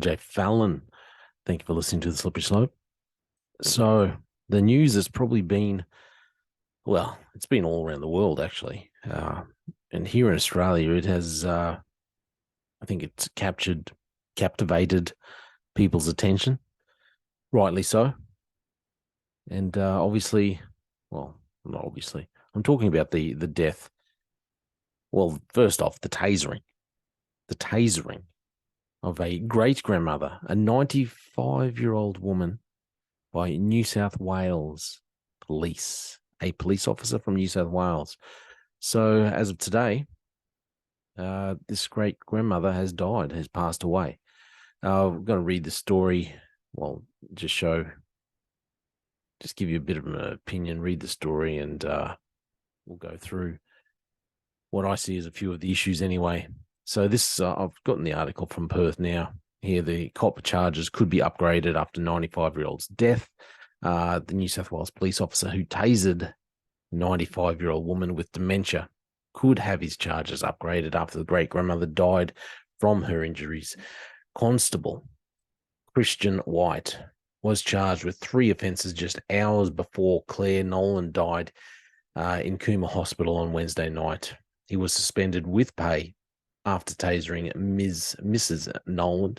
Jay Fallon. Thank you for listening to The Slippery Slope. So, the news has probably been, well, it's been all around the world, actually. And here in Australia, it has, I think it's captivated people's attention, rightly so. And obviously, well, not obviously, I'm talking about the death. Well, first off, the tasering of a great grandmother, a 95-year-old woman by New South Wales police, a police officer from New South Wales. So as of today, this great grandmother has died, has passed away. I'm going to read the story. Well, just give you a bit of an opinion, read the story, and we'll go through what I see as a few of the issues anyway. So this, I've gotten the article from Perth now. Here, the copper charges could be upgraded after 95-year-old's death. The New South Wales police officer who tasered 95-year-old woman with dementia could have his charges upgraded after the great grandmother died from her injuries. Constable Christian White was charged with 3 offences just hours before Claire Nolan died in Cooma Hospital on Wednesday night. He was suspended with pay after tasering Mrs. Nolan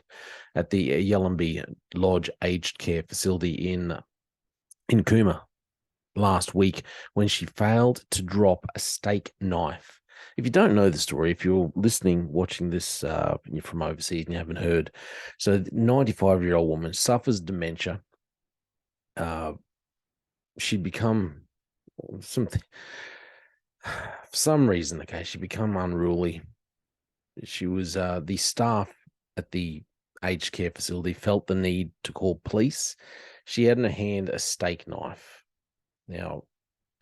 at the Yellumby Lodge Aged Care Facility in Cooma last week when she failed to drop a steak knife. If you don't know the story, if you're listening, watching this and you're from overseas and you haven't heard, so the 95-year-old woman suffers dementia. She'd become something, for some reason, okay, she'd become unruly. She was, the staff at the aged care facility felt the need to call police. She had in her hand a steak knife. Now,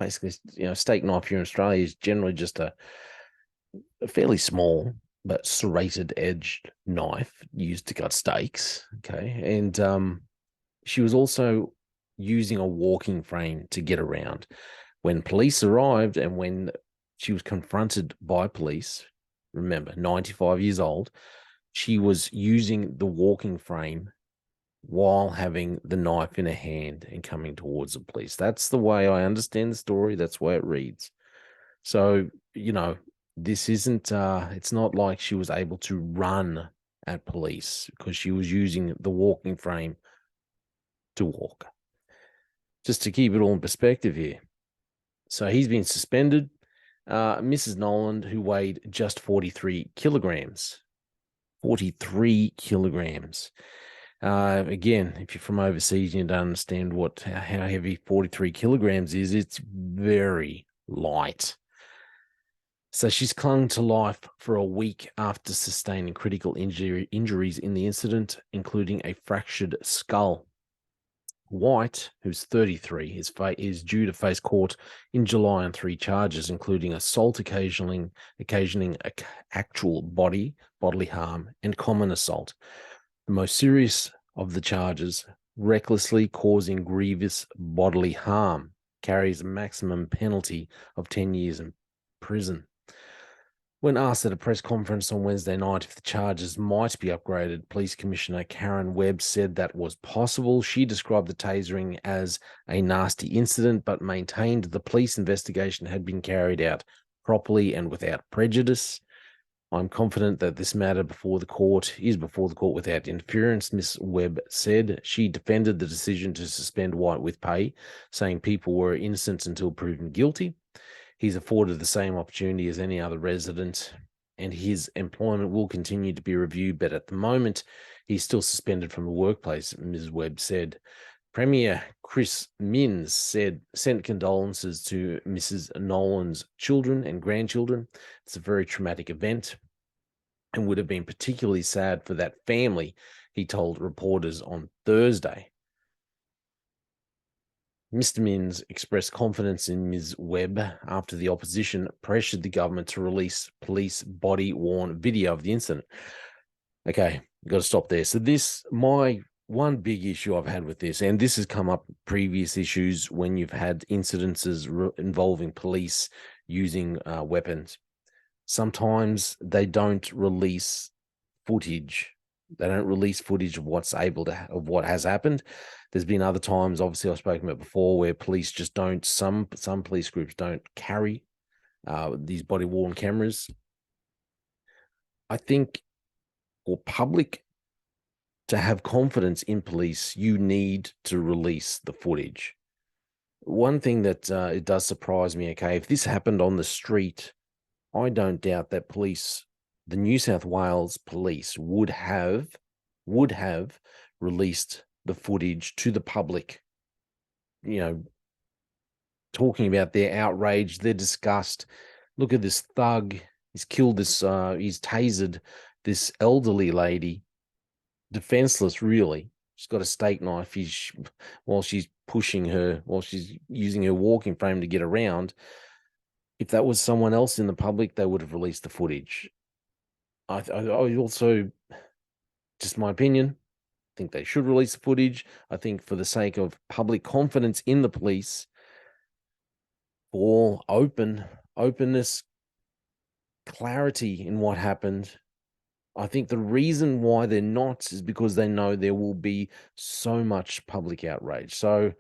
basically, steak knife here in Australia is generally just a fairly small but serrated edged knife used to cut steaks. Okay. And she was also using a walking frame to get around. When police arrived and when she was confronted by police, remember, 95 years old, she was using the walking frame while having the knife in her hand and coming towards the police. That's the way I understand the story. That's the way it reads. So, this isn't, it's not like she was able to run at police because she was using the walking frame to walk. Just to keep it all in perspective here. So he's been suspended. Mrs. Nolan, who weighed just 43 kilograms. 43 kilograms. Again, if you're from overseas and you don't understand how heavy 43 kilograms is, it's very light. So she's clung to life for a week after sustaining critical injuries in the incident, including a fractured skull. White, who's 33, is due to face court in July on 3 charges, including assault occasioning actual bodily harm and common assault. The most serious of the charges, recklessly causing grievous bodily harm, carries a maximum penalty of 10 years in prison. When asked at a press conference on Wednesday night if the charges might be upgraded, Police Commissioner Karen Webb said that was possible. She described the tasering as a nasty incident, but maintained the police investigation had been carried out properly and without prejudice. I'm confident that this matter is before the court without interference, Ms. Webb said. She defended the decision to suspend White with pay, saying people were innocent until proven guilty. He's afforded the same opportunity as any other resident, and his employment will continue to be reviewed, but at the moment, he's still suspended from the workplace, Ms. Webb said. Premier Chris Minns sent condolences to Mrs. Nolan's children and grandchildren. It's a very traumatic event and would have been particularly sad for that family, he told reporters on Thursday. Mr. Minns expressed confidence in Ms. Webb after the opposition pressured the government to release police body-worn video of the incident. Okay, got to stop there. So my one big issue I've had with this, and this has come up previous issues when you've had incidences involving police using weapons. Sometimes they don't release footage They don't release footage of what's of what has happened. There's been other times, obviously, I've spoken about before, where police just don't. Some police groups don't carry these body worn cameras. I think for public to have confidence in police, you need to release the footage. One thing that it does surprise me, okay, if this happened on the street, I don't doubt that police, the New South Wales police, would have released the footage to the public, you know, talking about their outrage, their disgust. Look at this thug. He's killed this, he's tasered this elderly lady, defenseless, really. She's got a steak knife. While she's pushing her, while she's using her walking frame to get around. If that was someone else in the public, they would have released the footage. I also, just my opinion, think they should release the footage. I think for the sake of public confidence in the police, for openness, clarity in what happened. I think the reason why they're not is because they know there will be so much public outrage. So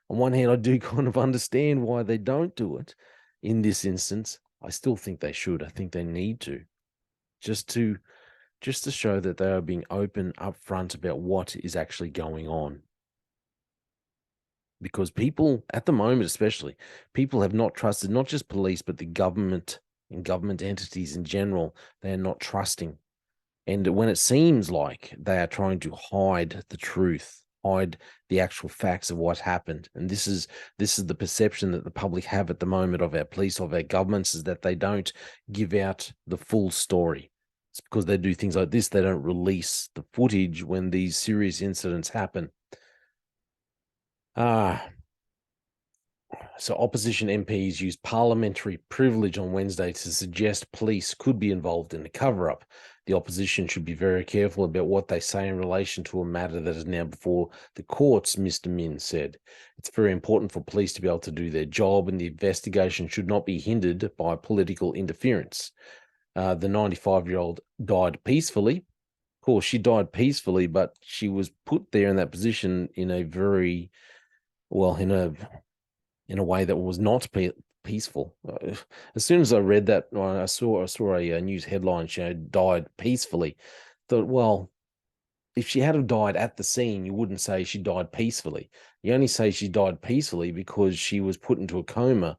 on one hand, I do kind of understand why they don't do it in this instance. I still think they should. I think they need to. Just to show that they are being open upfront about what is actually going on. Because people at the moment, especially, people have not trusted not just police, but the government and government entities in general. They are not trusting. And when it seems like they are trying to hide the truth, hide the actual facts of what happened, and this is the perception that the public have at the moment of our police, of our governments, is that they don't give out the full story. It's because they do things like this. They don't release the footage when these serious incidents happen. So opposition MPs used parliamentary privilege on Wednesday to suggest police could be involved in the cover-up. The opposition should be very careful about what they say in relation to a matter that is now before the courts, Mr. Min said. It's very important for police to be able to do their job, and the investigation should not be hindered by political interference. The 95-year-old died peacefully. Of course, she died peacefully, but she was put there in that position in a very, well, in a way that was not peaceful. As soon as I read that, I saw a news headline, she died peacefully. Thought, well, if she had have died at the scene, you wouldn't say she died peacefully. You only say she died peacefully because she was put into a coma.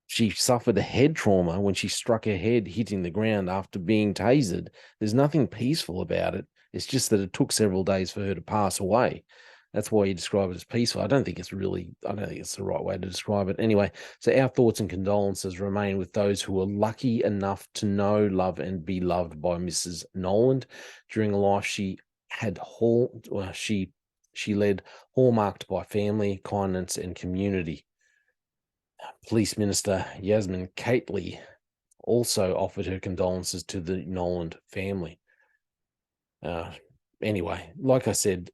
She suffered a head trauma when she struck her head hitting the ground after being tasered. There's nothing peaceful about it. It's just that it took several days for her to pass away. That's why you describe it as peaceful. I don't think it's the right way to describe it. Anyway, so our thoughts and condolences remain with those who were lucky enough to know, love, and be loved by Mrs. Noland. During a life she led hallmarked by family, kindness, and community. Police Minister Yasmin Cately also offered her condolences to the Noland family. Anyway, like I said,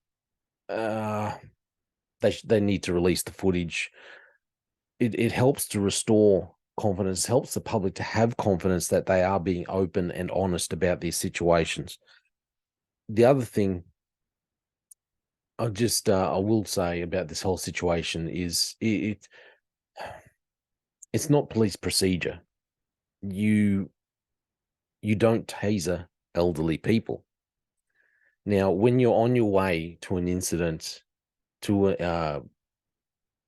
they need to release the footage. It helps to restore confidence, helps the public to have confidence that they are being open and honest about these situations. The other thing I will say about this whole situation is it's not police procedure. You don't taser elderly people. Now, when you're on your way to an incident, and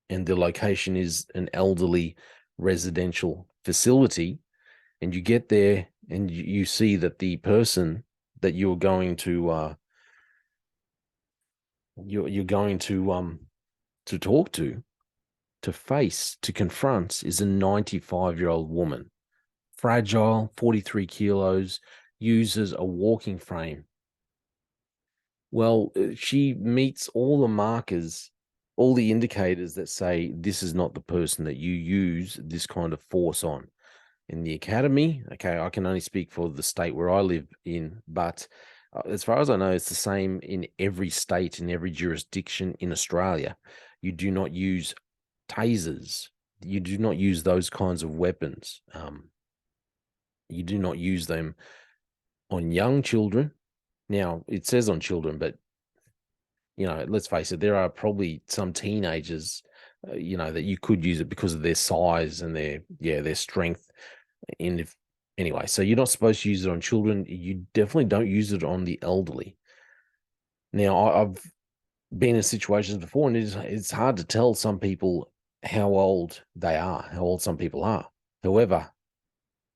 the location is an elderly residential facility, and you get there and you see that the person that you're going to to talk to face, to confront, is a 95-year-old woman, fragile, 43 kilos, uses a walking frame. Well, she meets all the markers, all the indicators that say this is not the person that you use this kind of force on. In the academy, okay, I can only speak for the state where I live in, but as far as I know, it's the same in every state, in every jurisdiction in Australia. You do not use tasers. You do not use those kinds of weapons. You do not use them on young children. Now, it says on children, but, let's face it, there are probably some teenagers, that you could use it because of their size and their strength. Anyway, so you're not supposed to use it on children. You definitely don't use it on the elderly. Now, I've been in situations before, and it's hard to tell some people how old they are, how old some people are. However,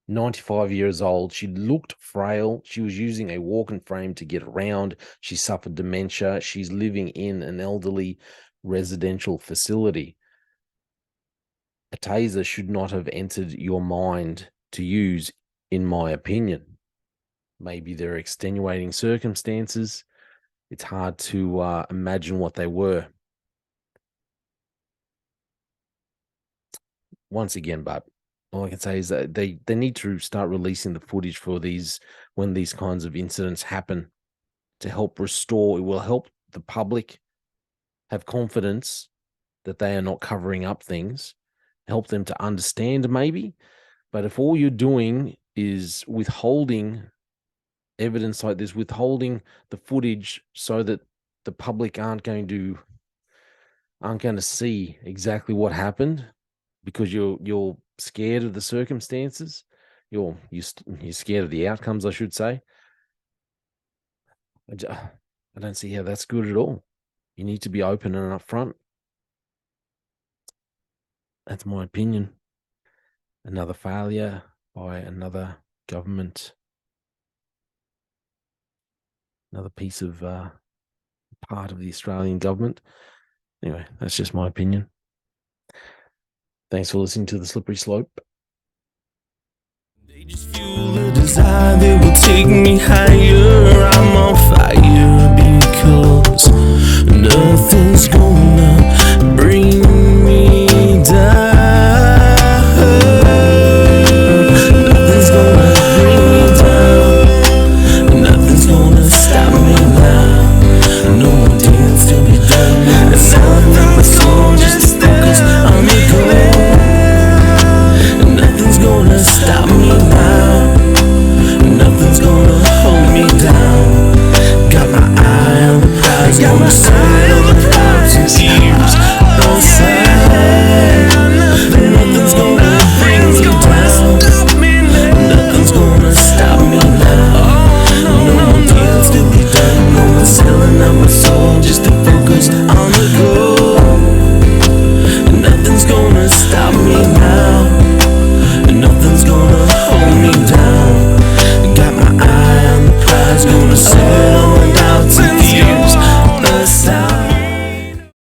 95 years old, she looked frail. She was using a walking frame to get around. She suffered dementia. She's living in an elderly residential facility. A taser should not have entered your mind to use, in my opinion. Maybe there are extenuating circumstances. It's hard to imagine what they were. Once again, but all I can say is that they need to start releasing the footage for these when these kinds of incidents happen to help restore. It will help the public have confidence that they are not covering up things, help them to understand maybe. But if all you're doing is withholding evidence like this, withholding the footage so that the public aren't going to see exactly what happened because you're scared of the circumstances, you're scared of the outcomes, I should say. I don't see how that's good at all. You need to be open and upfront. That's my opinion. Another failure by another government, another piece of part of the Australian government. Anyway, that's just my opinion. Thanks for listening to The Slippery Slope. They just fuel a desire that will take me higher. I'm on fire because nothing's gonna bring me down. Nothing's gonna bring me down. Nothing's gonna stop me now. No more dance to be done. And nothing's gonna just focus on the goal. Nothing's gonna stop me now. Nothing's gonna hold me down. Got my eye on the prize. Gonna sail the clouds in tears. Don't say